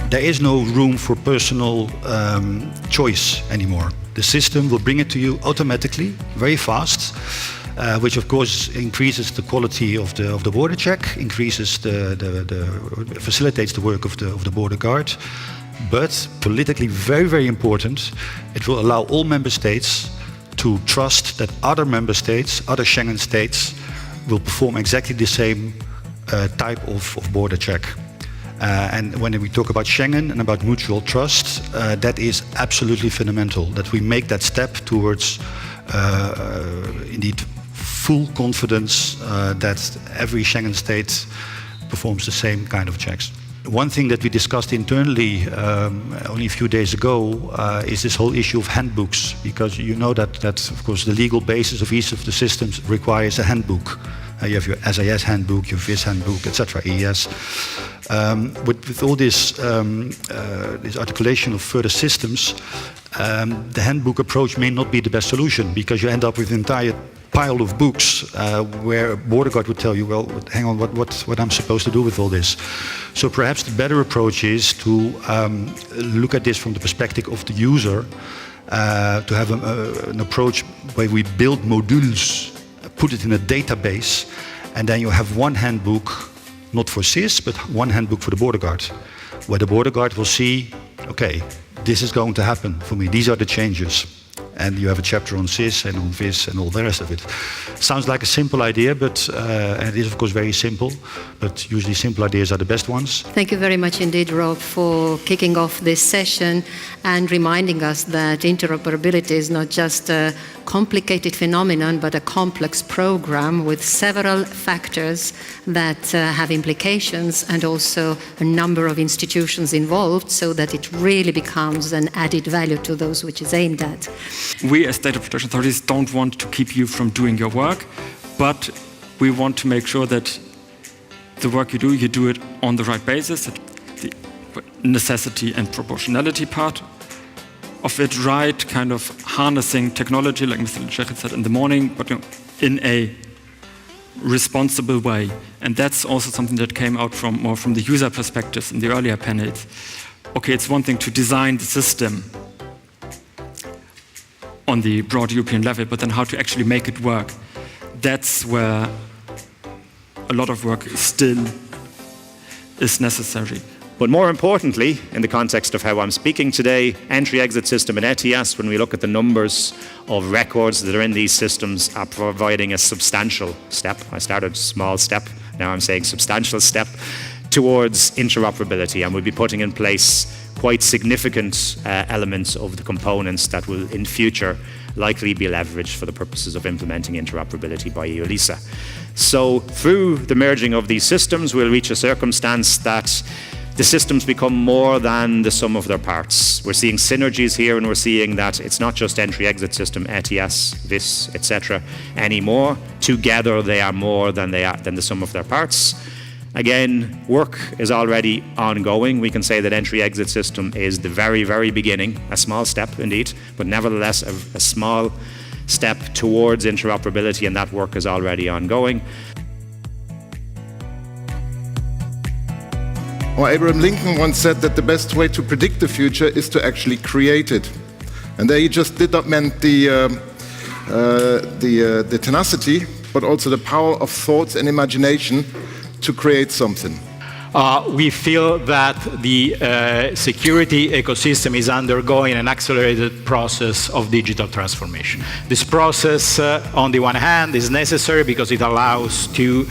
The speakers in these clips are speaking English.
there is no room for personal choice anymore. The system will bring it to you automatically, very fast, which of course increases the quality of the border check, increases facilitates the work of the border guard. But politically very, very important, it will allow all member states to trust that other member states, other Schengen states, will perform exactly the same type of border check. And when we talk about Schengen and about mutual trust, that is absolutely fundamental, that we make that step towards indeed full confidence that every Schengen state performs the same kind of checks. One thing that we discussed internally only a few days ago is this whole issue of handbooks, because you know that of course the legal basis of each of the systems requires a handbook. You have your SIS handbook, your VIS handbook, etc., EES. With all this articulation of further systems, the handbook approach may not be the best solution, because you end up with an entire pile of books where a border guard would tell you, well, hang on, what I'm supposed to do with all this. So perhaps the better approach is to look at this from the perspective of the user, to have an approach where we build modules, put it in a database, and then you have one handbook, not for SIS, but one handbook for the border guard, where the border guard will see, okay, this is going to happen for me, these are the changes. And you have a chapter on SIS and on VIS and all the rest of it. Sounds like a simple idea, but and it is of course very simple, but usually simple ideas are the best ones. Thank you very much indeed, Rob, for kicking off this session and reminding us that interoperability is not just a complicated phenomenon, but a complex program with several factors that have implications, and also a number of institutions involved, so that it really becomes an added value to those which is aimed at. We as data protection authorities don't want to keep you from doing your work, but we want to make sure that the work you do it on the right basis, that the necessity and proportionality part of it right, kind of harnessing technology, like Mr. Lechecki said in the morning, but in a responsible way. And that's also something that came out more from the user perspectives in the earlier panels. Okay, it's one thing to design the system on the broad European level, but then how to actually make it work. That's where a lot of work still is necessary. But more importantly, in the context of how I'm speaking today, entry-exit system and ETIAS, when we look at the numbers of records that are in these systems, are providing a substantial step. I started small step, now I'm saying substantial step towards interoperability, and we'll be putting in place quite significant elements of the components that will in future likely be leveraged for the purposes of implementing interoperability by EU-LISA. So through the merging of these systems, we'll reach a circumstance that the systems become more than the sum of their parts. We're seeing synergies here, and we're seeing that it's not just entry-exit system, ETIAS, VIS, etc. anymore. Together they are more than the sum of their parts. Again, work is already ongoing. We can say that entry-exit system is the very, very beginning, a small step indeed, but nevertheless a small step towards interoperability, and that work is already ongoing. Well, Abraham Lincoln once said that the best way to predict the future is to actually create it. And there he just did not mean the tenacity, but also the power of thoughts and imagination to create something. We feel that the security ecosystem is undergoing an accelerated process of digital transformation. This process, on the one hand, is necessary because it allows to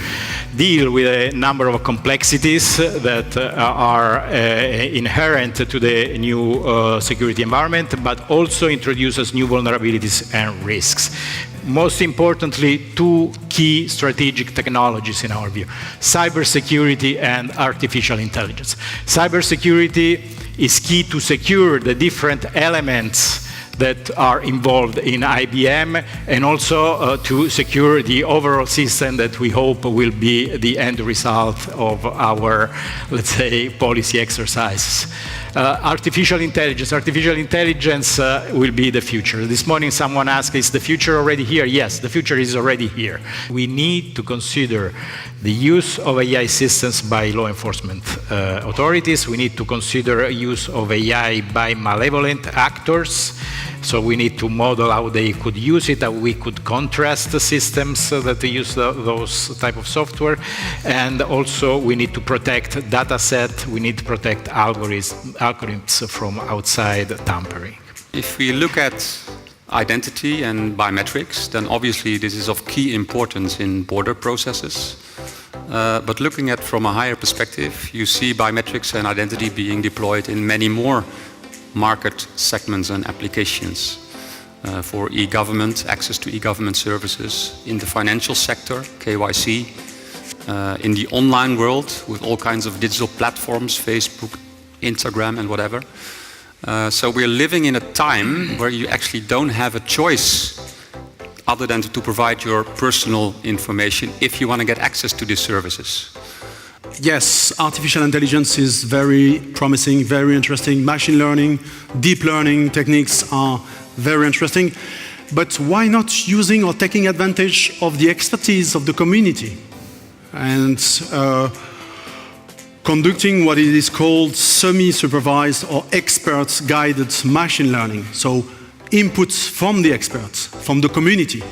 deal with a number of complexities that are inherent to the new security environment, but also introduces new vulnerabilities and risks. Most importantly, two key strategic technologies in our view: cybersecurity and artificial intelligence. Cybersecurity is key to secure the different elements that are involved in IBM, and also to secure the overall system that we hope will be the end result of our, let's say, policy exercises. Artificial intelligence will be the future. This morning someone asked, is the future already here? Yes, the future is already here. We need to consider the use of AI systems by law enforcement authorities. We need to consider use of AI by malevolent actors. So we need to model how they could use it, how we could contrast the systems that use those type of software. And also we need to protect data set, we need to protect algorithms from outside tampering. If we look at identity and biometrics, then obviously this is of key importance in border processes. But looking at from a higher perspective, you see biometrics and identity being deployed in many more market segments and applications for e-government, access to e-government services, in the financial sector, KYC, in the online world with all kinds of digital platforms, Facebook, Instagram and whatever. So we're living in a time where you actually don't have a choice other than to provide your personal information if you want to get access to these services. Yes, artificial intelligence is very promising, very interesting. Machine learning, deep learning techniques are very interesting. But why not using or taking advantage of the expertise of the community and conducting what is called semi-supervised or expert-guided machine learning? So inputs from the experts, from the community,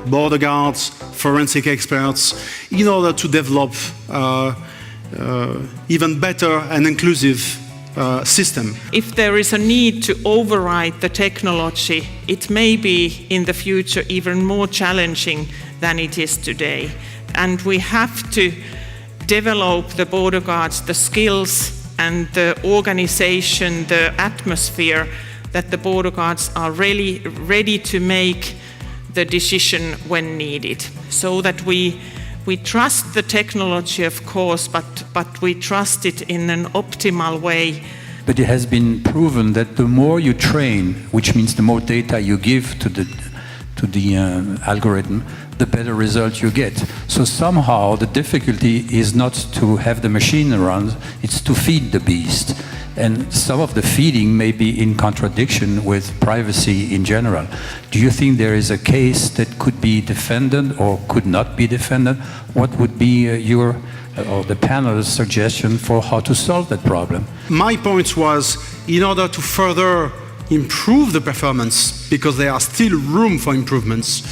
border guards, forensic experts, in order to develop even better and inclusive system. If there is a need to override the technology, it may be in the future even more challenging than it is today. And we have to develop the border guards, the skills and the organization, the atmosphere that the border guards are really ready to make the decision when needed, so that we trust the technology, of course, but we trust it in an optimal way. But it has been proven that the more you train, which means the more data you give to the algorithm, the better result you get. So somehow the difficulty is not to have the machine run, it's to feed the beast. And some of the feeding may be in contradiction with privacy in general. Do you think there is a case that could be defended or could not be defended? What would be your or the panel's suggestion for how to solve that problem? My point was, in order to further improve the performance, because there are still room for improvements,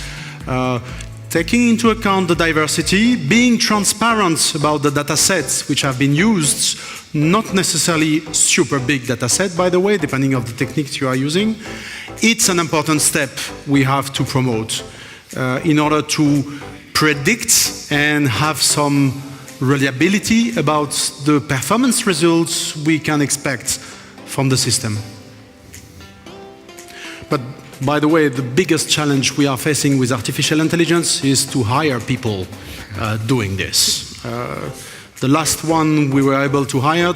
taking into account the diversity, being transparent about the data sets which have been used, not necessarily super big data set, by the way, depending on the techniques you are using. It's an important step we have to promote in order to predict and have some reliability about the performance results we can expect from the system. But by the way, the biggest challenge we are facing with artificial intelligence is to hire people doing this. The last one we were able to hire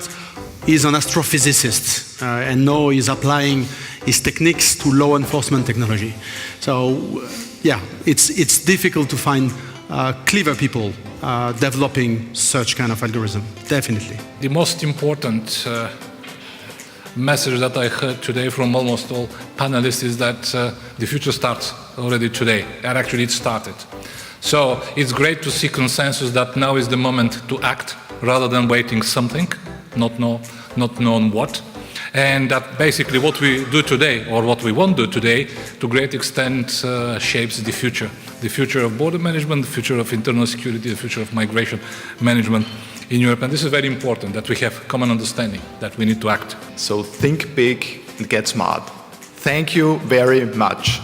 is an astrophysicist, and now he's applying his techniques to law enforcement technology. So, yeah, it's difficult to find clever people developing such kind of algorithm, definitely. The most important message that I heard today from almost all panelists is that the future starts already today, and actually it started. So it's great to see consensus that now is the moment to act rather than waiting something, not known what. And that basically what we do today, or what we won't do today, to a great extent shapes the future of border management, the future of internal security, the future of migration management in Europe. And this is very important, that we have common understanding, that we need to act. So think big and get smart. Thank you very much.